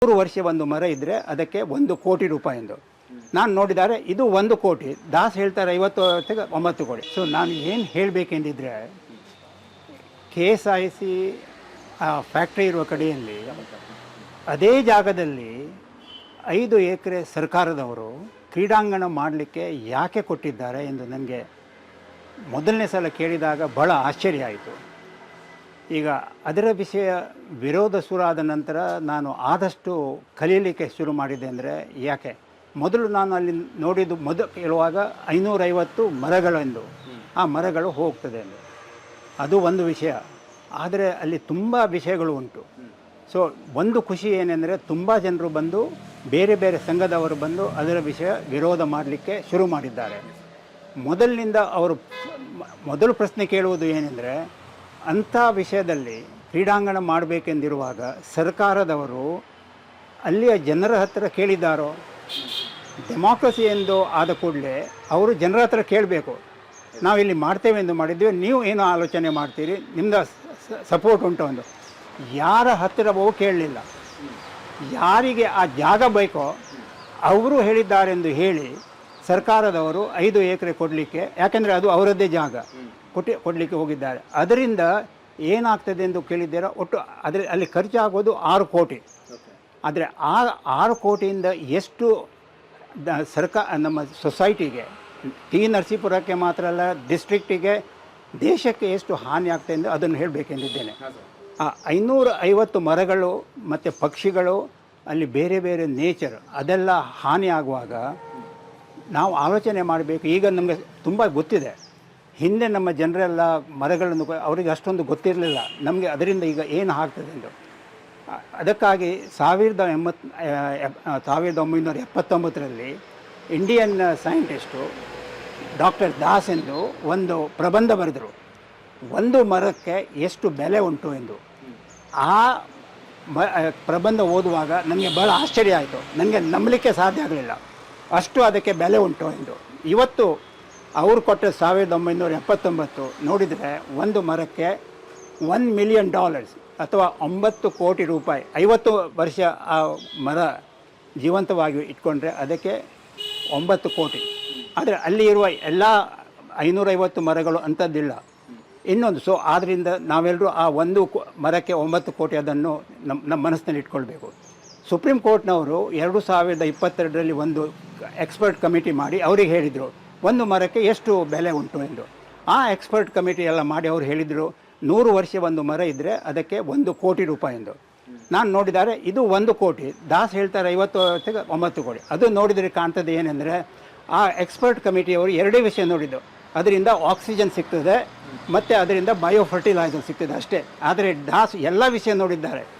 100 ವರ್ಷ ಒಂದು ಮರ ಇದ್ದರೆ ಅದಕ್ಕೆ 1 ಕೋಟಿ ರೂಪಾಯಿ ಎಂದು ನಾನು ನೋಡಿದರೆ ಇದು 1 ಕೋಟಿ. ದಾಸ್ ಹೇಳ್ತಾರೆ 50 ವರ್ಷಕ್ಕೆ 9 ಕೋಟಿ. ಸೊ ನಾನು ಏನು ಹೇಳಬೇಕೆಂದಿದ್ರೆ, KSIC ಫ್ಯಾಕ್ಟ್ರಿ ಇರುವ ಕಡೆಯಲ್ಲಿ ಅದೇ ಜಾಗದಲ್ಲಿ 5 ಎಕರೆ ಸರ್ಕಾರದವರು ಕ್ರೀಡಾಂಗಣ ಮಾಡಲಿಕ್ಕೆ ಯಾಕೆ ಕೊಟ್ಟಿದ್ದಾರೆ ಎಂದು ನನಗೆ ಮೊದಲನೇ ಸಲ ಕೇಳಿದಾಗ ಭಾಳ ಆಶ್ಚರ್ಯ ಆಯಿತು. ಈಗ ಅದರ ವಿಷಯ ವಿರೋಧ ಶುರುವಾದ ನಂತರ ನಾನು ಆದಷ್ಟು ಕಲೀಲಿಕ್ಕೆ ಶುರು ಮಾಡಿದೆ. ಅಂದರೆ ಯಾಕೆ ಮೊದಲು ನಾನು ಅಲ್ಲಿ ನೋಡಿದ್ದು ಹೇಳುವಾಗ 550 ಮರಗಳೆಂದು, ಆ ಮರಗಳು ಹೋಗ್ತದೆ ಎಂದು, ಅದು ಒಂದು ವಿಷಯ. ಆದರೆ ಅಲ್ಲಿ ತುಂಬ ವಿಷಯಗಳು ಉಂಟು. ಸೊ ಒಂದು ಖುಷಿ ಏನೆಂದರೆ ತುಂಬ ಜನರು ಬಂದು, ಬೇರೆ ಬೇರೆ ಸಂಘದವರು ಬಂದು ಅದರ ವಿಷಯ ವಿರೋಧ ಮಾಡಲಿಕ್ಕೆ ಶುರು ಮಾಡಿದ್ದಾರೆ. ಮೊದಲಿನಿಂದ ಅವರು ಮೊದಲು ಪ್ರಶ್ನೆ ಕೇಳುವುದು ಏನೆಂದರೆ, ಅಂಥ ವಿಷಯದಲ್ಲಿ ಕ್ರೀಡಾಂಗಣ ಮಾಡಬೇಕೆಂದಿರುವಾಗ ಸರ್ಕಾರದವರು ಅಲ್ಲಿಯ ಜನರ ಹತ್ತಿರ ಕೇಳಿದ್ದಾರೋ? ಡೆಮಾಕ್ರಸಿ ಎಂದು ಆದ ಕೂಡಲೇ ಅವರು ಜನರ ಹತ್ರ ಕೇಳಬೇಕು. ನಾವಿಲ್ಲಿ ಮಾಡ್ತೇವೆ ಎಂದು ಮಾಡಿದ್ದೇವೆ, ನೀವು ಏನು ಆಲೋಚನೆ ಮಾಡ್ತೀರಿ, ನಿಮ್ಮದು ಸಪೋರ್ಟ್ ಉಂಟು ಎಂದು. ಯಾರ ಹತ್ತಿರವೂ ಕೇಳಲಿಲ್ಲ. ಯಾರಿಗೆ ಆ ಜಾಗ ಬೇಕೋ ಅವರು ಹೇಳಿದ್ದಾರೆಂದು ಹೇಳಿ ಸರ್ಕಾರದವರು 5 ಎಕರೆ ಕೊಡಲಿಕ್ಕೆ, ಯಾಕೆಂದರೆ ಅದು ಅವರದ್ದೇ ಜಾಗ, ಕೊಡಲಿಕ್ಕೆ ಹೋಗಿದ್ದಾರೆ. ಅದರಿಂದ ಏನಾಗ್ತದೆ ಎಂದು ಕೇಳಿದ್ದೀರಾ? ಒಟ್ಟು ಅಲ್ಲಿ ಖರ್ಚಾಗೋದು 6 ಕೋಟಿ. ಆದರೆ ಆ 6 ಕೋಟಿಯಿಂದ ಎಷ್ಟು ನಮ್ಮ ಸೊಸೈಟಿಗೆ, ನರಸೀಪುರಕ್ಕೆ ಮಾತ್ರ ಅಲ್ಲ, ಡಿಸ್ಟ್ರಿಕ್ಟಿಗೆ, ದೇಶಕ್ಕೆ ಎಷ್ಟು ಹಾನಿ ಆಗ್ತದೆ ಎಂದು ಅದನ್ನು ಹೇಳಬೇಕೆಂದಿದ್ದೇನೆ. ಆ 550 ಮರಗಳು ಮತ್ತು ಪಕ್ಷಿಗಳು, ಅಲ್ಲಿ ಬೇರೆ ಬೇರೆ ನೇಚರ್, ಅದೆಲ್ಲ ಹಾನಿ ಆಗುವಾಗ ನಾವು ಆಲೋಚನೆ ಮಾಡಬೇಕು. ಈಗ ನಮಗೆ ತುಂಬ ಗೊತ್ತಿದೆ. ಹಿಂದೆ ನಮ್ಮ ಜನರೆಲ್ಲ ಮರಗಳನ್ನು ಅವರಿಗೆ ಅಷ್ಟೊಂದು ಗೊತ್ತಿರಲಿಲ್ಲ. ನಮಗೆ ಅದರಿಂದ ಈಗ ಏನು ಆಗ್ತದೆ ಎಂದು. ಅದಕ್ಕಾಗಿ 1979ರಲ್ಲಿ ಇಂಡಿಯನ್ ಸೈಂಟಿಸ್ಟು ಡಾಕ್ಟರ್ ದಾಸ್ ಎಂದು ಒಂದು ಪ್ರಬಂಧ ಬರೆದರು, ಒಂದು ಮರಕ್ಕೆ ಎಷ್ಟು ಬೆಲೆ ಉಂಟು ಎಂದು. ಆ ಪ್ರಬಂಧ ಓದುವಾಗ ನನಗೆ ಭಾಳ ಆಶ್ಚರ್ಯ ಆಯಿತು. ನನಗೆ ನಂಬಲಿಕ್ಕೆ ಸಾಧ್ಯ ಆಗಲಿಲ್ಲ, ಅಷ್ಟು ಅದಕ್ಕೆ ಬೆಲೆ ಉಂಟು ಎಂದು. ಇವತ್ತು ಅವರು ಕೊಟ್ಟ 1979 ನೋಡಿದರೆ ಒಂದು ಮರಕ್ಕೆ $1 ಮಿಲಿಯನ್ ಅಥವಾ 9 ಕೋಟಿ ರೂಪಾಯಿ. 50 ವರ್ಷ ಆ ಮರ ಜೀವಂತವಾಗಿ ಇಟ್ಕೊಂಡ್ರೆ ಅದಕ್ಕೆ 9 ಕೋಟಿ. ಆದರೆ ಅಲ್ಲಿ ಇರುವ ಎಲ್ಲ 550 ಮರಗಳು ಅಂಥದ್ದಿಲ್ಲ. ಇನ್ನೊಂದು ಆದ್ದರಿಂದ ನಾವೆಲ್ಲರೂ ಆ ಒಂದು ಮರಕ್ಕೆ 9 ಕೋಟಿ, ಅದನ್ನು ನಮ್ಮ ಮನಸ್ಸಿನಲ್ಲಿ ಇಟ್ಕೊಳ್ಬೇಕು. ಸುಪ್ರೀಂ ಕೋರ್ಟ್ನವರು 2022ರಲ್ಲಿ ಒಂದು ಎಕ್ಸ್ಪರ್ಟ್ ಕಮಿಟಿ ಮಾಡಿ ಅವರಿಗೆ ಹೇಳಿದರು ಒಂದು ಮರಕ್ಕೆ ಎಷ್ಟು ಬೆಲೆ ಉಂಟು ಎಂದು. ಆ ಎಕ್ಸ್ಪರ್ಟ್ ಕಮಿಟಿ ಎಲ್ಲ ಮಾಡಿ ಅವರು ಹೇಳಿದರು 100 ವರ್ಷ ಒಂದು ಮರ ಇದ್ದರೆ ಅದಕ್ಕೆ 1 ಕೋಟಿ ರೂಪಾಯಿ ಎಂದು. ನಾನು ನೋಡಿದರೆ ಇದು 1 ಕೋಟಿ. ದಾಸ್ ಹೇಳ್ತಾರೆ 50 ವರ್ಷಕ್ಕೆ 9 ಕೋಟಿ. ಅದು ನೋಡಿದರೆ ಕಾಣ್ತದೆ ಏನೆಂದರೆ, ಆ ಎಕ್ಸ್ಪರ್ಟ್ ಕಮಿಟಿಯವರು 2 ವಿಷಯ ನೋಡಿದ್ದು. ಅದರಿಂದ ಆಕ್ಸಿಜನ್ ಸಿಗ್ತದೆ ಮತ್ತು ಅದರಿಂದ ಬಯೋ ಫರ್ಟಿಲೈಸರ್ ಸಿಗ್ತದೆ ಅಷ್ಟೇ. ಆದರೆ ದಾಸ್ ಎಲ್ಲ ವಿಷಯ ನೋಡಿದ್ದಾರೆ.